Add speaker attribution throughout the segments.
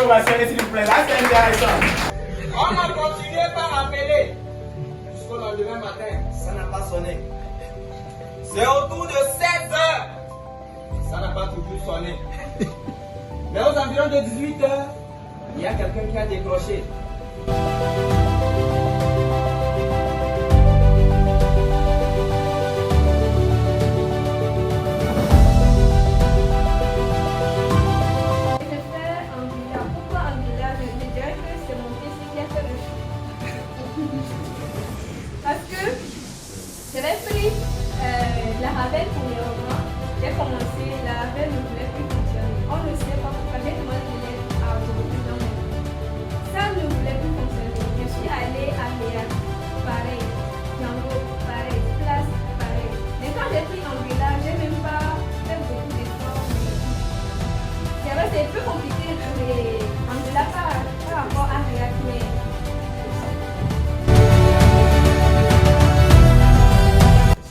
Speaker 1: ovationner s'il vous plaît, là c'est intéressant.
Speaker 2: On a continué par appeler jusqu'au lendemain matin.
Speaker 1: Ça n'a pas sonné.
Speaker 2: C'est autour de 16 heures. Ça n'a pas toujours sonné. Mais aux environs de 18 heures, il y a quelqu'un qui a décroché.
Speaker 3: Parce que j'avais pris la Ravel pour les romans. J'ai commencé, la Ravel ne voulait plus fonctionner. On ne sait pas pourquoi. J'ai demandé de l'aide à aujourd'hui dans mon vie. Ça ne voulait plus fonctionner. Je suis allée à Léa, pareil. Django, pareil. Place, pareil. Mais quand j'ai pris Anguilla, j'ai même pas fait beaucoup d'efforts. C'est vrai, c'est plus compliqué de trouver Anguilla par rapport à React, mais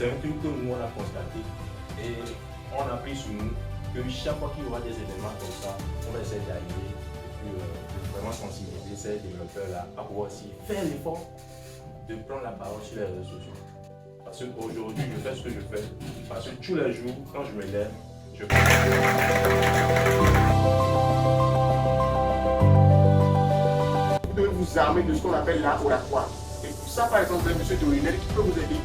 Speaker 4: c'est un truc que nous on a constaté et on a pris sur nous que chaque fois qu'il y aura des événements comme ça, on va essayer d'arriver et puis de vraiment sensibiliser ces développeurs-là à pouvoir aussi faire l'effort de prendre la parole sur les réseaux sociaux. Parce qu'aujourd'hui, je fais ce que je fais, parce que tous les jours, quand je me lève, je fais.
Speaker 5: Vous devez vous armer de ce qu'on appelle la oratoire. Et pour ça, par exemple, M. Dorinel qui peut vous aider.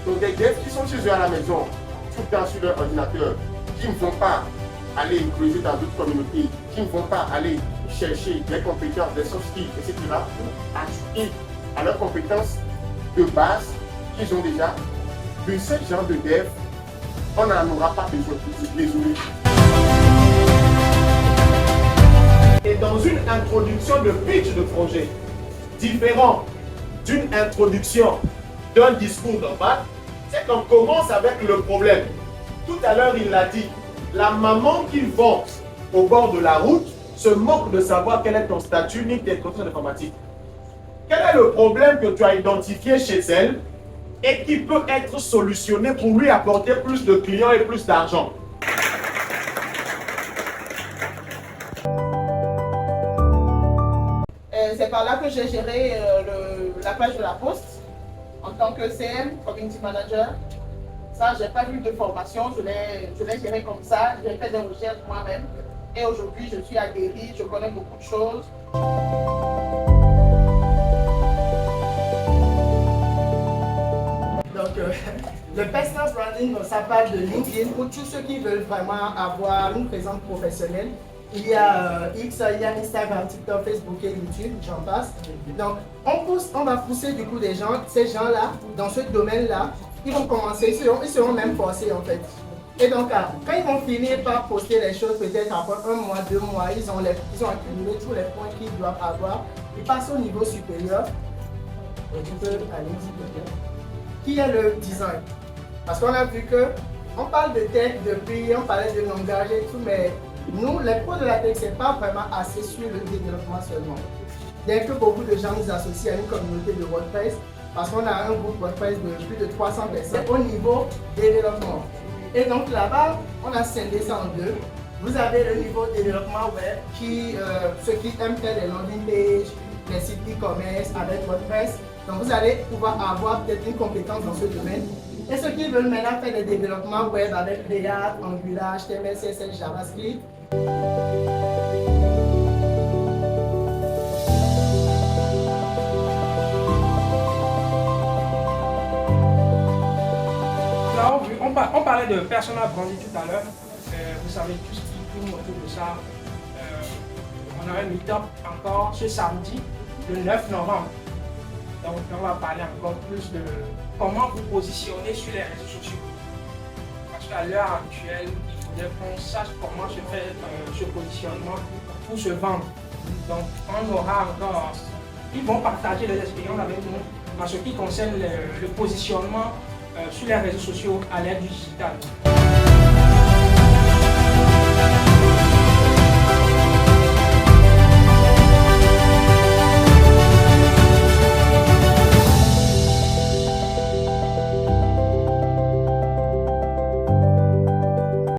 Speaker 5: Donc des devs qui sont chez eux à la maison, tout le temps sur leur ordinateur, qui ne vont pas aller creuser dans d'autres communautés, qui ne vont pas aller chercher des compétences, des soft skills, etc. pour ajouter à leurs compétences de base qu'ils ont déjà. De ce genre de dev, on n'en aura pas besoin, désolé.
Speaker 1: Et dans une introduction de pitch de projet, différent d'une introduction d'un discours de maths, c'est qu'on commence avec le problème. Tout à l'heure, il l'a dit, la maman qui vend au bord de la route se moque de savoir quel est ton statut ni tes contrats d'informatique. Quel est le problème que tu as identifié chez elle et qui peut être solutionné pour lui apporter plus de clients et plus d'argent?
Speaker 6: C'est par là que j'ai géré la page de la Poste en tant que CM, Community Manager. Ça, je n'ai pas eu de formation, je l'ai géré comme ça, j'ai fait des recherches moi-même. Et aujourd'hui, je suis aguerri, je connais beaucoup de choses. Donc, le personal branding, ça parle de LinkedIn pour tous ceux qui veulent vraiment avoir une présence professionnelle. Il y a X, il y a Instagram, TikTok, Facebook et YouTube, j'en passe. Donc, on va pousser du coup ces gens-là, dans ce domaine-là, ils vont commencer, ils seront même forcés en fait. Et donc, quand ils vont finir par poster les choses, peut-être après 1 mois, 2 mois, ils ont accumulé tous les points qu'ils doivent avoir. Ils passent au niveau supérieur. Et tu peux aller s'il te plaît. Qui est le design? Parce qu'on a vu que on parle de tech depuis, on parlait de langage et tout, mais nous, les pros de la tech, c'est pas vraiment assez sur le développement seulement. Dès que beaucoup de gens nous associent à une communauté de WordPress, parce qu'on a un groupe WordPress de plus de 300 personnes au niveau développement. Et donc là-bas, on a scindé ça en deux. Vous avez le niveau développement web, ceux qui aiment faire des landing pages, les sites e-commerce avec WordPress. Donc vous allez pouvoir avoir peut-être une compétence dans ce domaine. Et ceux qui veulent maintenant faire des développements web avec React, Angular, HTML, CSS, JavaScript.
Speaker 7: On parlait de personal branding tout à l'heure. Vous savez tout ce qui tourne autour de ça. On a un meet-up encore ce samedi, le 9 novembre. Donc on va parler encore plus de comment vous positionner sur les réseaux sociaux. Parce qu'à l'heure actuelle, il faudrait qu'on sache comment se faire ce positionnement pour se vendre. Donc on aura encore, ils vont partager des expériences avec nous en ce qui concerne le positionnement sur les réseaux sociaux à l'ère du digital.